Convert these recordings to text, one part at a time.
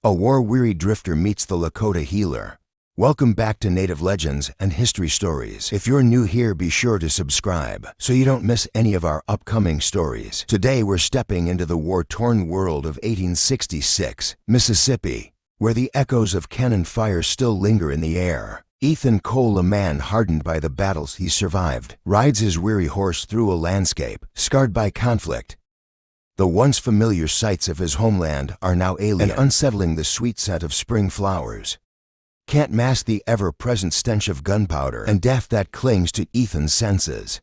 A war-weary drifter meets the Lakota healer. Welcome back to Native Legends and History Stories. If you're new here, be sure to subscribe so you don't miss any of our upcoming stories. Today we're stepping into the war-torn world of 1866, Mississippi, where the echoes of cannon fire still linger in the air. Ethan Cole, a man hardened by the battles he survived, rides his weary horse through a landscape scarred by conflict. The once familiar sights of his homeland are now alien and unsettling. The sweet scent of spring flowers can't mask the ever-present stench of gunpowder and death that clings to Ethan's senses.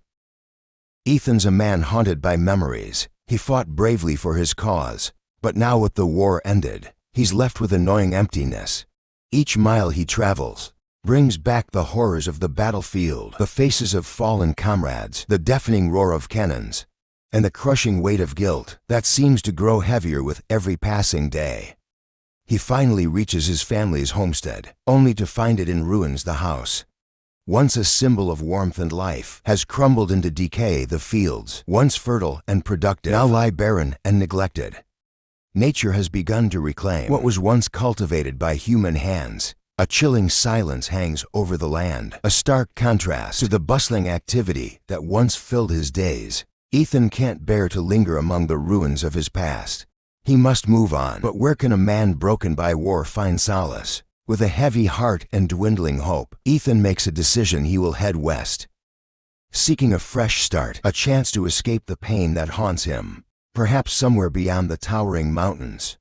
Ethan's a man haunted by memories. He fought bravely for his cause, but now with the war ended, he's left with a gnawing emptiness. Each mile he travels brings back the horrors of the battlefield, the faces of fallen comrades, the deafening roar of cannons, and the crushing weight of guilt that seems to grow heavier with every passing day. He finally reaches his family's homestead, only to find it in ruins. The house, once a symbol of warmth and life, has crumbled into decay. The fields, once fertile and productive, now lie barren and neglected. Nature has begun to reclaim what was once cultivated by human hands. A chilling silence hangs over the land, a stark contrast to the bustling activity that once filled his days. Ethan can't bear to linger among the ruins of his past. He must move on. But where can a man broken by war find solace? With a heavy heart and dwindling hope, Ethan makes a decision. He will head west, seeking a fresh start, a chance to escape the pain that haunts him. Perhaps somewhere beyond the towering mountains,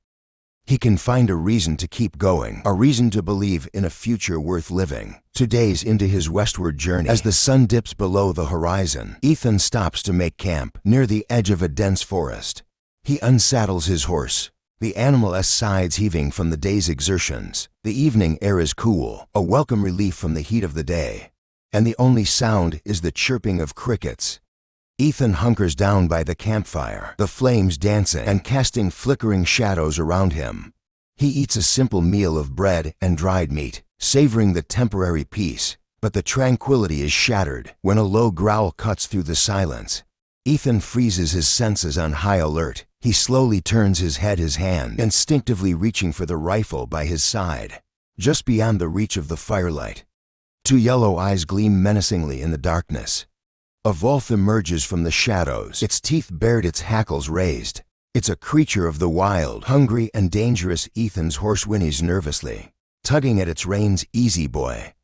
he can find a reason to keep going, a reason to believe in a future worth living. 2 days into his westward journey, as the sun dips below the horizon, Ethan stops to make camp near the edge of a dense forest. He unsaddles his horse, the animal's sides heaving from the day's exertions. The evening air is cool, a welcome relief from the heat of the day, and the only sound is the chirping of crickets. Ethan hunkers down by the campfire, the flames dancing and casting flickering shadows around him. He eats a simple meal of bread and dried meat, savoring the temporary peace, but the tranquility is shattered when a low growl cuts through the silence. Ethan freezes, his senses on high alert. He slowly turns his head, his hand instinctively reaching for the rifle by his side. Just beyond the reach of the firelight, 2 yellow eyes gleam menacingly in the darkness. A wolf emerges from the shadows, its teeth bared, its hackles raised. It's a creature of the wild, hungry and dangerous. Ethan's horse whinnies nervously, tugging at its reins. "Easy, boy."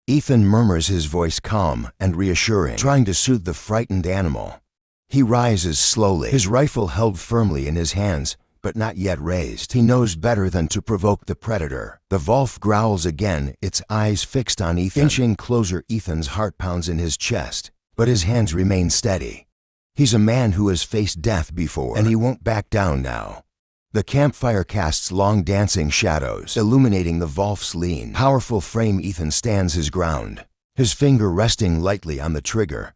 Ethan murmurs, his voice calm and reassuring, trying to soothe the frightened animal. He rises slowly, his rifle held firmly in his hands, but not yet raised. He knows better than to provoke the predator. The wolf growls again, its eyes fixed on Ethan. Inching closer, Ethan's heart pounds in his chest, but his hands remain steady. He's a man who has faced death before, and he won't back down now. The campfire casts long dancing shadows, illuminating the wolf's lean, powerful frame. Ethan stands his ground, his finger resting lightly on the trigger.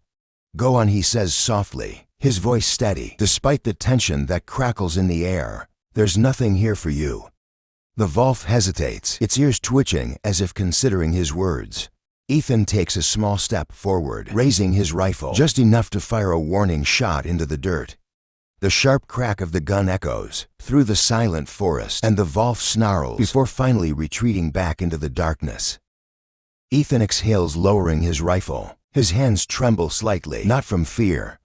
"Go on," he says softly, his voice steady, despite the tension that crackles in the air. "There's nothing here for you." The wolf hesitates, its ears twitching as if considering his words. Ethan takes a small step forward, raising his rifle just enough to fire a warning shot into the dirt. The sharp crack of the gun echoes through the silent forest, and the wolf snarls before finally retreating back into the darkness. Ethan exhales, lowering his rifle. His hands tremble slightly, not from fear,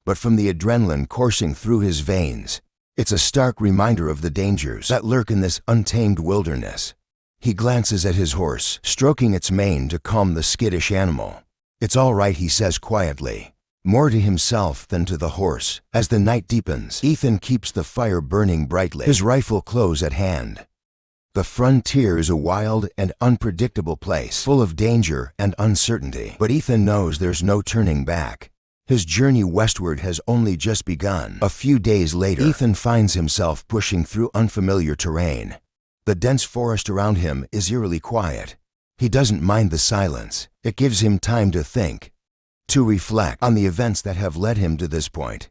but from the adrenaline coursing through his veins. It's a stark reminder of the dangers that lurk in this untamed wilderness. He glances at his horse, stroking its mane to calm the skittish animal. "It's all right," he says quietly, more to himself than to the horse. As the night deepens, Ethan keeps the fire burning brightly, his rifle close at hand. The frontier is a wild and unpredictable place, full of danger and uncertainty. But Ethan knows there's no turning back. His journey westward has only just begun. A few days later, Ethan finds himself pushing through unfamiliar terrain. The dense forest around him is eerily quiet. He doesn't mind the silence. It gives him time to think, to reflect on the events that have led him to this point.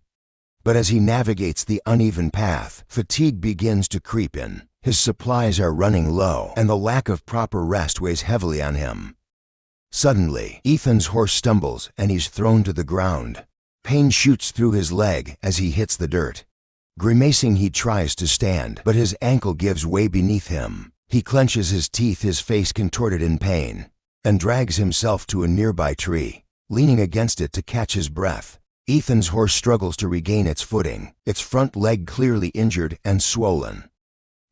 But as he navigates the uneven path, fatigue begins to creep in. His supplies are running low, and the lack of proper rest weighs heavily on him. Suddenly, Ethan's horse stumbles and he's thrown to the ground. Pain shoots through his leg as he hits the dirt. Grimacing, he tries to stand, but his ankle gives way beneath him. He clenches his teeth, his face contorted in pain, and drags himself to a nearby tree, leaning against it to catch his breath. Ethan's horse struggles to regain its footing, its front leg clearly injured and swollen.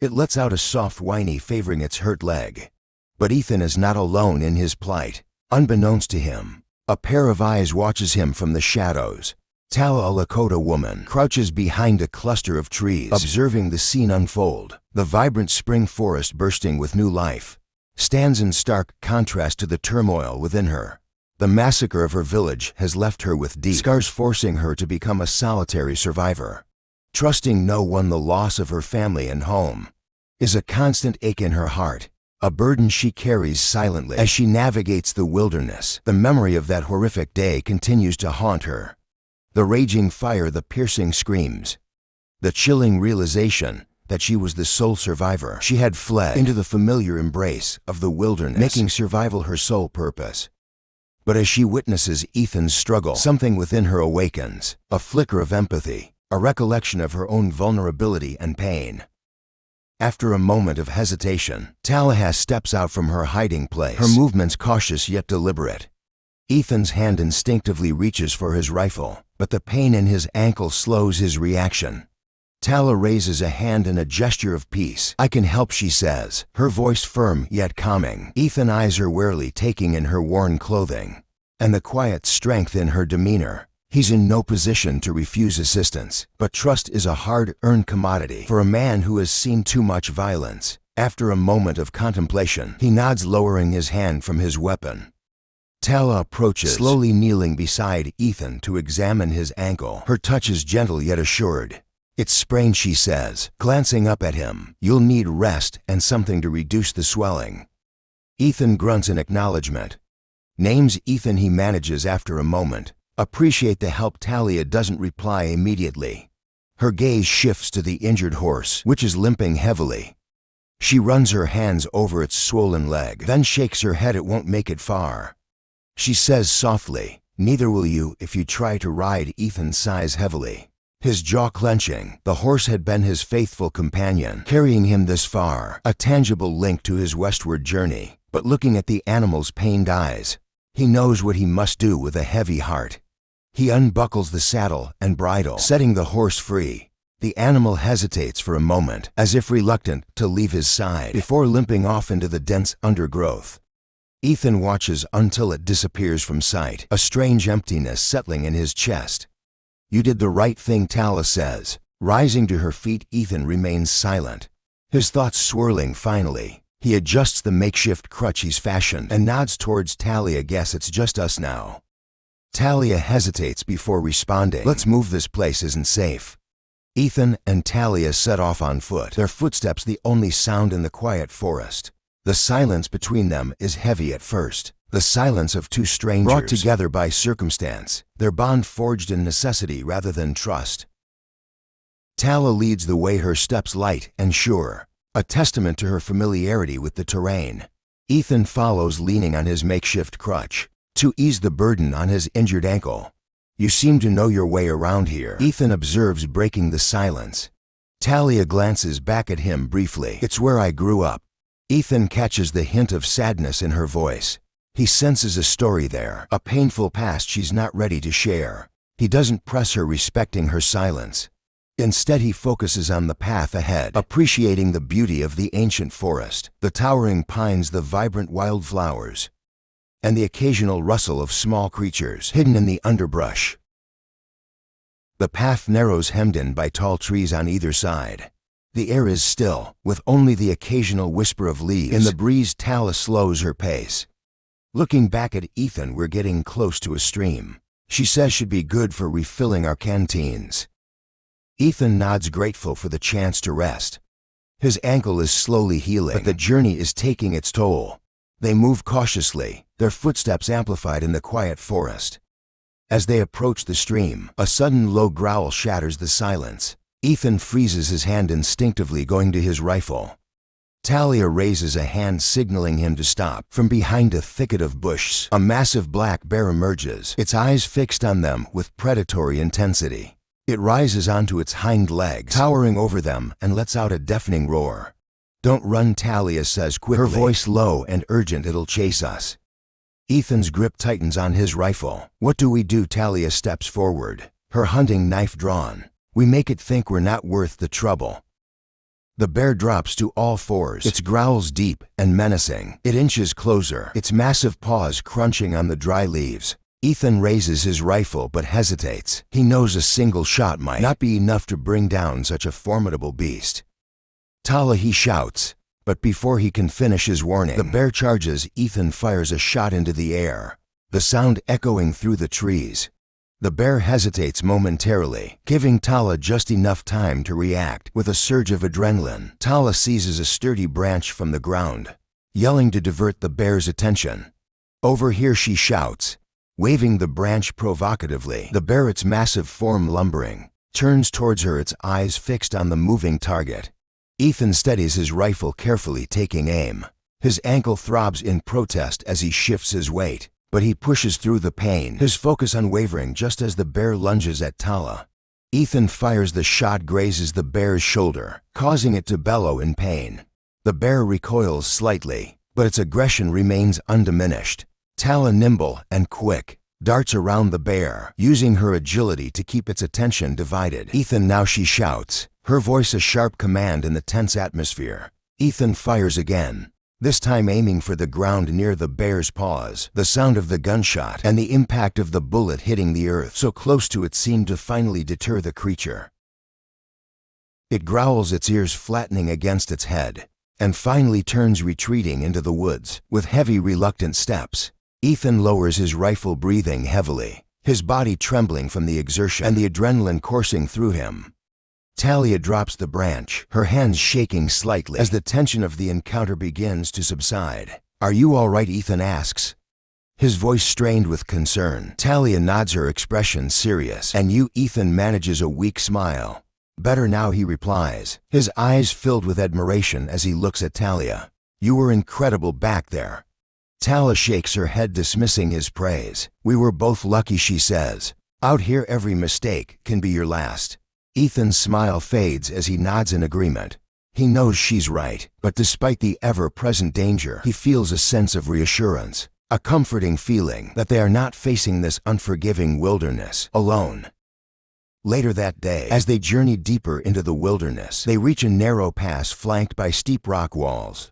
It lets out a soft whine favoring its hurt leg. But Ethan is not alone in his plight. Unbeknownst to him, a pair of eyes watches him from the shadows. Tala, a Lakota woman, crouches behind a cluster of trees, observing the scene unfold. The vibrant spring forest bursting with new life stands in stark contrast to the turmoil within her. The massacre of her village has left her with deep scars, forcing her to become a solitary survivor. Trusting no one, the loss of her family and home is a constant ache in her heart, a burden she carries silently as she navigates the wilderness. The memory of that horrific day continues to haunt her. The raging fire, the piercing screams, the chilling realization that she was the sole survivor. She had fled into the familiar embrace of the wilderness, making survival her sole purpose. But as she witnesses Ethan's struggle, something within her awakens, a flicker of empathy, a recollection of her own vulnerability and pain. After a moment of hesitation, Tallahassee steps out from her hiding place, her movements cautious yet deliberate. Ethan's hand instinctively reaches for his rifle, but the pain in his ankle slows his reaction. Tala raises a hand in a gesture of peace. "I can help," she says, her voice firm yet calming. Ethan eyes her warily, taking in her worn clothing and the quiet strength in her demeanor. He's in no position to refuse assistance, but trust is a hard-earned commodity for a man who has seen too much violence. After a moment of contemplation, he nods, lowering his hand from his weapon. Tala approaches, slowly kneeling beside Ethan to examine his ankle. Her touch is gentle yet assured. "It's sprained," she says, glancing up at him. "You'll need rest and something to reduce the swelling." Ethan grunts in acknowledgement. Names Ethan he manages after a moment. "Appreciate the help." Talia doesn't reply immediately. Her gaze shifts to the injured horse, which is limping heavily. She runs her hands over its swollen leg, then shakes her head. "It won't make it far," she says softly. "Neither will you if you try to ride." Ethan sighs heavily, his jaw clenching. The horse had been his faithful companion, carrying him this far, a tangible link to his westward journey. But looking at the animal's pained eyes, he knows what he must do with a heavy heart. He unbuckles the saddle and bridle, setting the horse free. The animal hesitates for a moment, as if reluctant to leave his side, before limping off into the dense undergrowth. Ethan watches until it disappears from sight, a strange emptiness settling in his chest. "You did the right thing," Tala says. Rising to her feet, Ethan remains silent, his thoughts swirling. Finally, he adjusts the makeshift crutch he's fashioned and nods towards Talia. "Guess it's just us now." Talia hesitates before responding. "Let's move, this place isn't safe." Ethan and Talia set off on foot, their footsteps the only sound in the quiet forest. The silence between them is heavy at first, the silence of two strangers brought together by circumstance, their bond forged in necessity rather than trust. Tala leads the way, her steps light and sure, a testament to her familiarity with the terrain. Ethan follows, leaning on his makeshift crutch to ease the burden on his injured ankle. "You seem to know your way around here," Ethan observes, breaking the silence. Talia glances back at him briefly. "It's where I grew up." Ethan catches the hint of sadness in her voice. He senses a story there, a painful past she's not ready to share. He doesn't press her, respecting her silence. Instead, he focuses on the path ahead, appreciating the beauty of the ancient forest, the towering pines, the vibrant wildflowers, and the occasional rustle of small creatures hidden in the underbrush. The path narrows, hemmed in by tall trees on either side. The air is still, with only the occasional whisper of leaves in the breeze. Tala slows her pace. Looking back at Ethan, "We're getting close to a stream," she says. "Should be good for refilling our canteens." Ethan nods, grateful for the chance to rest. His ankle is slowly healing, but the journey is taking its toll. They move cautiously, their footsteps amplified in the quiet forest. As they approach the stream, a sudden low growl shatters the silence. Ethan freezes, his hand instinctively going to his rifle. Talia raises a hand, signaling him to stop. From behind a thicket of bushes, a massive black bear emerges, its eyes fixed on them with predatory intensity. It rises onto its hind legs, towering over them, and lets out a deafening roar. "Don't run," Talia says quickly, her voice low and urgent. "It'll chase us." Ethan's grip tightens on his rifle. "What do we do?" Talia steps forward, her hunting knife drawn. "We make it think we're not worth the trouble." The bear drops to all fours, its growls deep and menacing. It inches closer, its massive paws crunching on the dry leaves. Ethan raises his rifle but hesitates. He knows a single shot might not be enough to bring down such a formidable beast. "Tala," he shouts, but before he can finish his warning, the bear charges. Ethan fires a shot into the air, the sound echoing through the trees. The bear hesitates momentarily, giving Tala just enough time to react. With a surge of adrenaline, Tala seizes a sturdy branch from the ground, yelling to divert the bear's attention. "Over here," she shouts, waving the branch provocatively. The bear, its massive form lumbering, turns towards her, its eyes fixed on the moving target. Ethan steadies his rifle carefully, taking aim. His ankle throbs in protest as he shifts his weight, but he pushes through the pain, his focus unwavering just as the bear lunges at Tala. Ethan fires. The shot grazes the bear's shoulder, causing it to bellow in pain. The bear recoils slightly, but its aggression remains undiminished. Tala, nimble and quick, darts around the bear, using her agility to keep its attention divided. "Ethan, now," she shouts, her voice a sharp command in the tense atmosphere. Ethan fires again, this time aiming for the ground near the bear's paws. The sound of the gunshot and the impact of the bullet hitting the earth so close to it seemed to finally deter the creature. It growls, its ears flattening against its head, and finally turns, retreating into the woods. With heavy, reluctant steps, Ethan lowers his rifle, breathing heavily, his body trembling from the exertion and the adrenaline coursing through him. Talia drops the branch, her hands shaking slightly as the tension of the encounter begins to subside. "Are you all right?" Ethan asks, his voice strained with concern. Talia nods, her expression serious. "And you?" Ethan manages a weak smile. "Better now," he replies, his eyes filled with admiration as he looks at Talia. "You were incredible back there." Talia shakes her head, dismissing his praise. "We were both lucky," she says. "Out here every mistake can be your last." Ethan's smile fades as he nods in agreement. He knows she's right, but despite the ever-present danger, he feels a sense of reassurance, a comforting feeling that they are not facing this unforgiving wilderness alone. Later that day, as they journey deeper into the wilderness, they reach a narrow pass flanked by steep rock walls.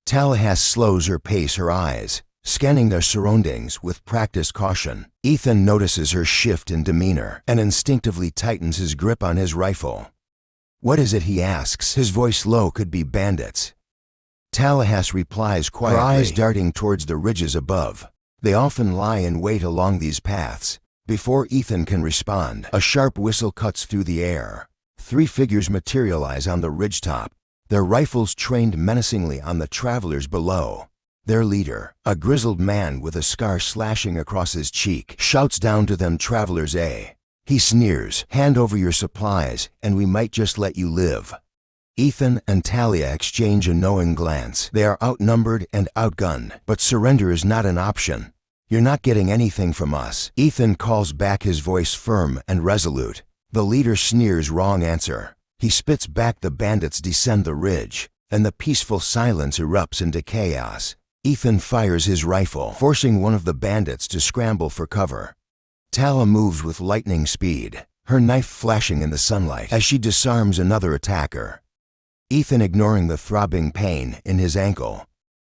Tallahassee slows her pace, her eyes scanning their surroundings with practiced caution. Ethan notices her shift in demeanor and instinctively tightens his grip on his rifle. "What is it?" he asks, his voice low. "Could be bandits." Tallahassee replies quietly, her eyes darting towards the ridges above. They often lie in wait along these paths. Before Ethan can respond, a sharp whistle cuts through the air. 3 figures materialize on the ridgetop, their rifles trained menacingly on the travelers below. Their leader, a grizzled man with a scar slashing across his cheek, shouts down to them, "Travelers, eh?" He sneers, "Hand over your supplies, and we might just let you live." Ethan and Talia exchange a knowing glance. They are outnumbered and outgunned, but surrender is not an option. "You're not getting anything from us," Ethan calls back, his voice firm and resolute. The leader sneers, "Wrong answer." He spits back. The bandits descend the ridge, and the peaceful silence erupts into chaos. Ethan fires his rifle, forcing one of the bandits to scramble for cover. Tala moves with lightning speed, her knife flashing in the sunlight as she disarms another attacker. Ethan, ignoring the throbbing pain in his ankle,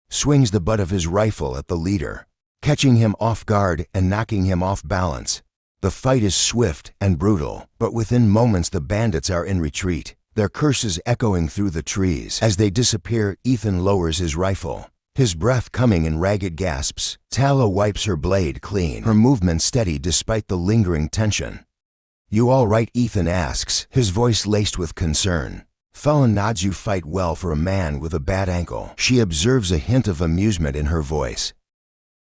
swings the butt of his rifle at the leader, catching him off guard and knocking him off balance. The fight is swift and brutal, but within moments the bandits are in retreat, their curses echoing through the trees. As they disappear, Ethan lowers his rifle, his breath coming in ragged gasps. Tala wipes her blade clean, her movement steady despite the lingering tension. "You all right?" Ethan asks, his voice laced with concern. Fallon nods. "You fight well for a man with a bad ankle." She observes, a hint of amusement in her voice.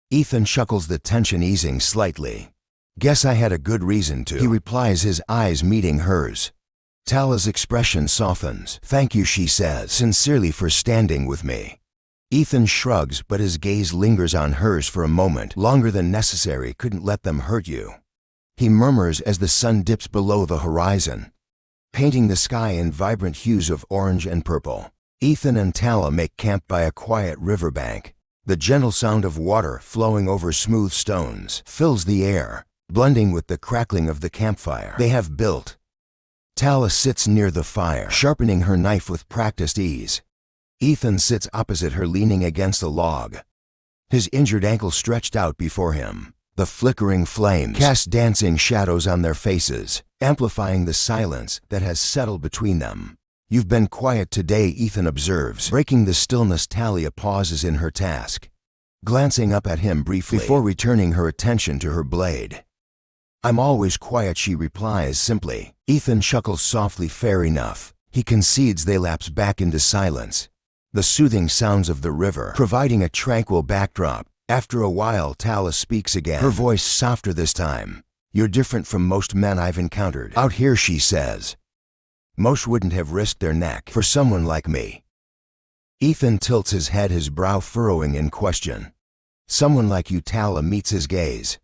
Ethan chuckles, the tension easing slightly. "Guess I had a good reason to," he replies, his eyes meeting hers. Tala's expression softens. "Thank you," she says, "sincerely for standing with me." Ethan shrugs, but his gaze lingers on hers for a moment, longer than necessary. "Couldn't let them hurt you." he murmurs as the sun dips below the horizon, painting the sky in vibrant hues of orange and purple. Ethan and Tala make camp by a quiet riverbank. The gentle sound of water flowing over smooth stones fills the air, blending with the crackling of the campfire they have built. Tala sits near the fire, sharpening her knife with practiced ease. Ethan sits opposite her, leaning against a log, his injured ankle stretched out before him. The flickering flames cast dancing shadows on their faces, amplifying the silence that has settled between them. "You've been quiet today," Ethan observes. Breaking the stillness, Talia pauses in her task, glancing up at him briefly before returning her attention to her blade. "I'm always quiet," she replies simply. Ethan chuckles softly. Fair enough. He concedes. They lapse back into silence, the soothing sounds of the river providing a tranquil backdrop. After a while, Tala speaks again, her voice softer this time. "You're different from most men I've encountered out here," she says. "Most wouldn't have risked their neck for someone like me." Ethan tilts his head, his brow furrowing in question. "Someone like you?" Tala meets his gaze,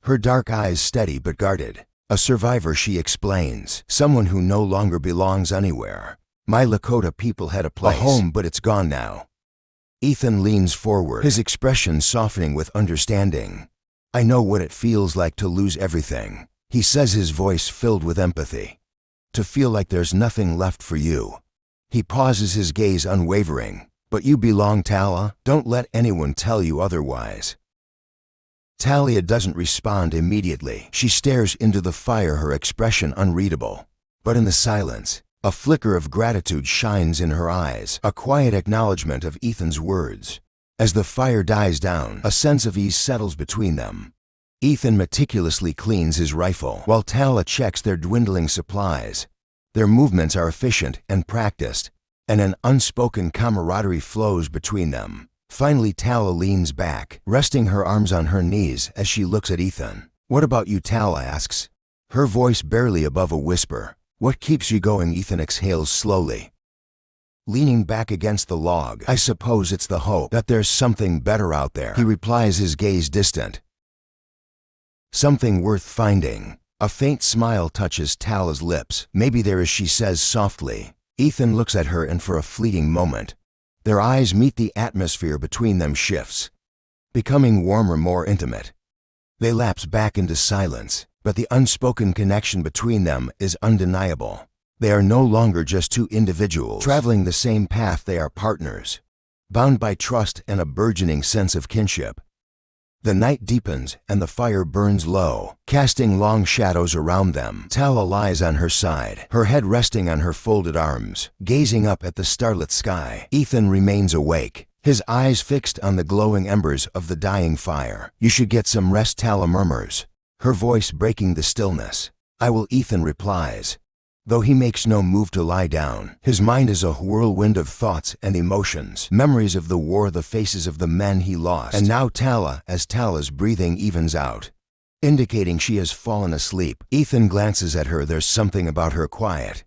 her dark eyes steady but guarded. "A survivor," she explains. "Someone who no longer belongs anywhere. My Lakota people had a place, a home, but it's gone now." Ethan leans forward, his expression softening with understanding. "I know what it feels like to lose everything," he says, his voice filled with empathy. "To feel like there's nothing left for you." He pauses, his gaze unwavering. "But you belong, Tala. Don't let anyone tell you otherwise." Talia doesn't respond immediately. She stares into the fire, her expression unreadable. But in the silence, a flicker of gratitude shines in her eyes, a quiet acknowledgement of Ethan's words. As the fire dies down, a sense of ease settles between them. Ethan meticulously cleans his rifle, while Tala checks their dwindling supplies. Their movements are efficient and practiced, and an unspoken camaraderie flows between them. Finally, Tala leans back, resting her arms on her knees as she looks at Ethan. "What about you?" Tala asks, her voice barely above a whisper. "What keeps you going?" Ethan exhales slowly, leaning back against the log. "I suppose it's the hope that there's something better out there," he replies, his gaze distant. "Something worth finding." A faint smile touches Tala's lips. "Maybe there is," she says softly. Ethan looks at her, and for a fleeting moment, their eyes meet. The atmosphere between them shifts, becoming warmer, more intimate. They lapse back into silence, but the unspoken connection between them is undeniable. They are no longer just two individuals traveling the same path. They are partners, bound by trust and a burgeoning sense of kinship. The night deepens and the fire burns low, casting long shadows around them. Tala lies on her side, her head resting on her folded arms, gazing up at the starlit sky. Ethan remains awake, his eyes fixed on the glowing embers of the dying fire. "You should get some rest," Tala murmurs, her voice breaking the stillness. "I will," Ethan replies, though he makes no move to lie down. His mind is a whirlwind of thoughts and emotions, memories of the war, the faces of the men he lost, and now Tala. As Tala's breathing evens out, indicating she has fallen asleep, Ethan glances at her. There's something about her quiet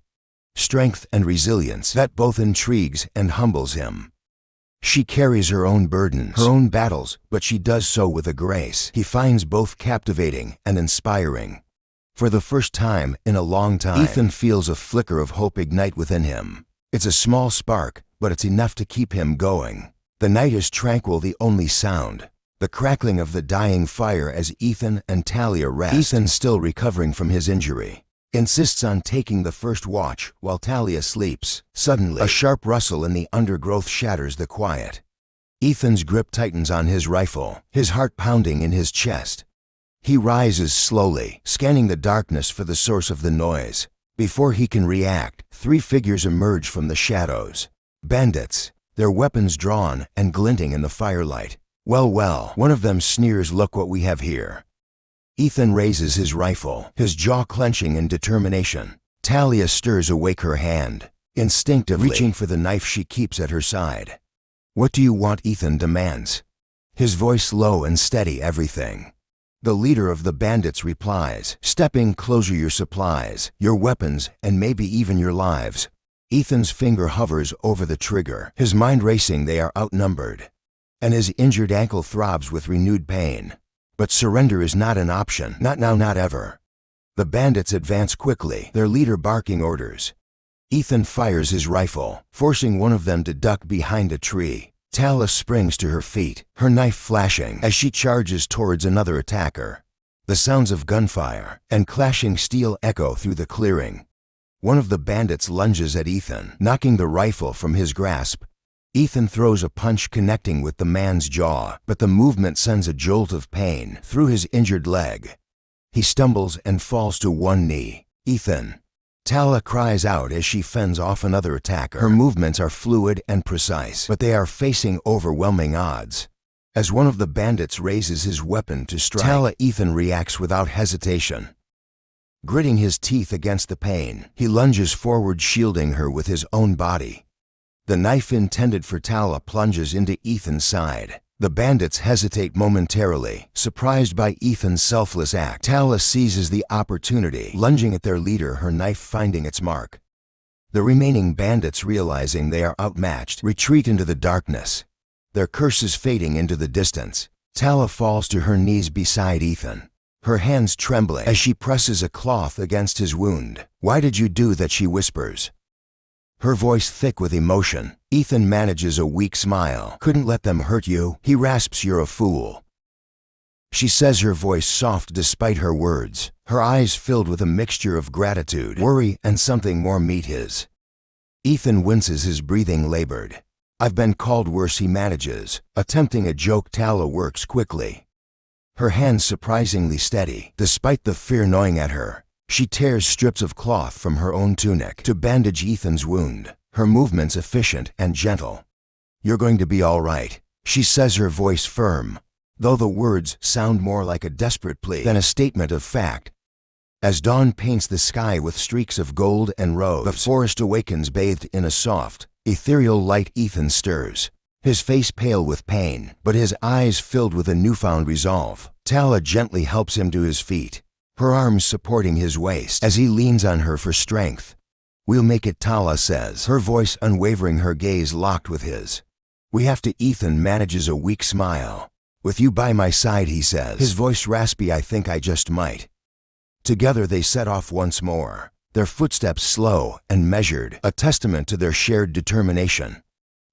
strength and resilience that both intrigues and humbles him. She carries her own burdens, her own battles, but she does so with a grace he finds both captivating and inspiring. For the first time in a long time, Ethan feels a flicker of hope ignite within him. It's a small spark, but it's enough to keep him going. The night is tranquil, the only sound, the crackling of the dying fire as Ethan and Talia rest. Ethan, still recovering from his injury, insists on taking the first watch while Talia sleeps. Suddenly, a sharp rustle in the undergrowth shatters the quiet. Ethan's grip tightens on his rifle, his heart pounding in his chest. He rises slowly, scanning the darkness for the source of the noise. Before he can react, three figures emerge from the shadows. Bandits, their weapons drawn and glinting in the firelight. Well, one of them sneers, "Look what we have here." Ethan raises his rifle, his jaw clenching in determination. Talia stirs awake, her hand instinctively reaching for the knife she keeps at her side. "What do you want?" Ethan demands, his voice low and steady. "Everything." The leader of the bandits replies, stepping closer. "Your supplies, your weapons, and maybe even your lives." Ethan's finger hovers over the trigger, his mind racing. They are outnumbered, and his injured ankle throbs with renewed pain. But surrender is not an option. Not now, not ever. The bandits advance quickly, their leader barking orders. Ethan fires his rifle, forcing one of them to duck behind a tree. Tala springs to her feet, her knife flashing as she charges towards another attacker. The sounds of gunfire and clashing steel echo through the clearing. One of the bandits lunges at Ethan, knocking the rifle from his grasp. Ethan throws a punch connecting with the man's jaw, but the movement sends a jolt of pain through his injured leg. He stumbles and falls to one knee. Ethan. Tala cries out as she fends off another attacker. Her movements are fluid and precise, but they are facing overwhelming odds. As one of the bandits raises his weapon to strike, Ethan reacts without hesitation. Gritting his teeth against the pain, he lunges forward, shielding her with his own body. The knife intended for Tala plunges into Ethan's side. The bandits hesitate momentarily, surprised by Ethan's selfless act. Tala seizes the opportunity, lunging at their leader, her knife finding its mark. The remaining bandits, realizing they are outmatched, retreat into the darkness, their curses fading into the distance. Tala falls to her knees beside Ethan, her hands trembling as she presses a cloth against his wound. "Why did you do that?" she whispers, her voice thick with emotion. Ethan manages a weak smile. "Couldn't let them hurt you," he rasps. "You're a fool." She says, her voice soft despite her words, her eyes filled with a mixture of gratitude, worry, and something more. Meet his. Ethan winces, his breathing labored. "I've been called worse," he manages, attempting a joke. Tala works quickly, her hands surprisingly steady, despite the fear gnawing at her. She tears strips of cloth from her own tunic to bandage Ethan's wound, her movements efficient and gentle. "You're going to be all right," she says, her voice firm, though the words sound more like a desperate plea than a statement of fact. As dawn paints the sky with streaks of gold and rose, the forest awakens bathed in a soft, ethereal light. Ethan stirs, his face pale with pain, but his eyes filled with a newfound resolve. Tala gently helps him to his feet, her arms supporting his waist as he leans on her for strength. "We'll make it," Tala says, her voice unwavering, her gaze locked with his. "We have to." Ethan manages a weak smile. "With you by my side," he says, his voice raspy. "I think I just might." Together they set off once more, their footsteps slow and measured, a testament to their shared determination.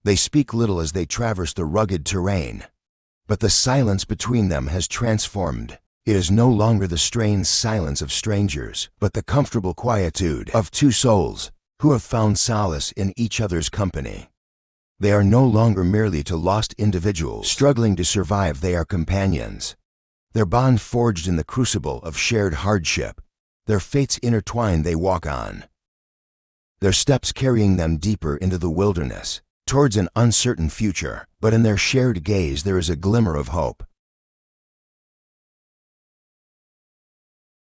They speak little as they traverse the rugged terrain, but the silence between them has transformed. It is no longer the strained silence of strangers, but the comfortable quietude of two souls who have found solace in each other's company. They are no longer merely two lost individuals struggling to survive. They are companions, their bond forged in the crucible of shared hardship, their fates intertwined. They walk on, their steps carrying them deeper into the wilderness, towards an uncertain future, but in their shared gaze there is a glimmer of hope.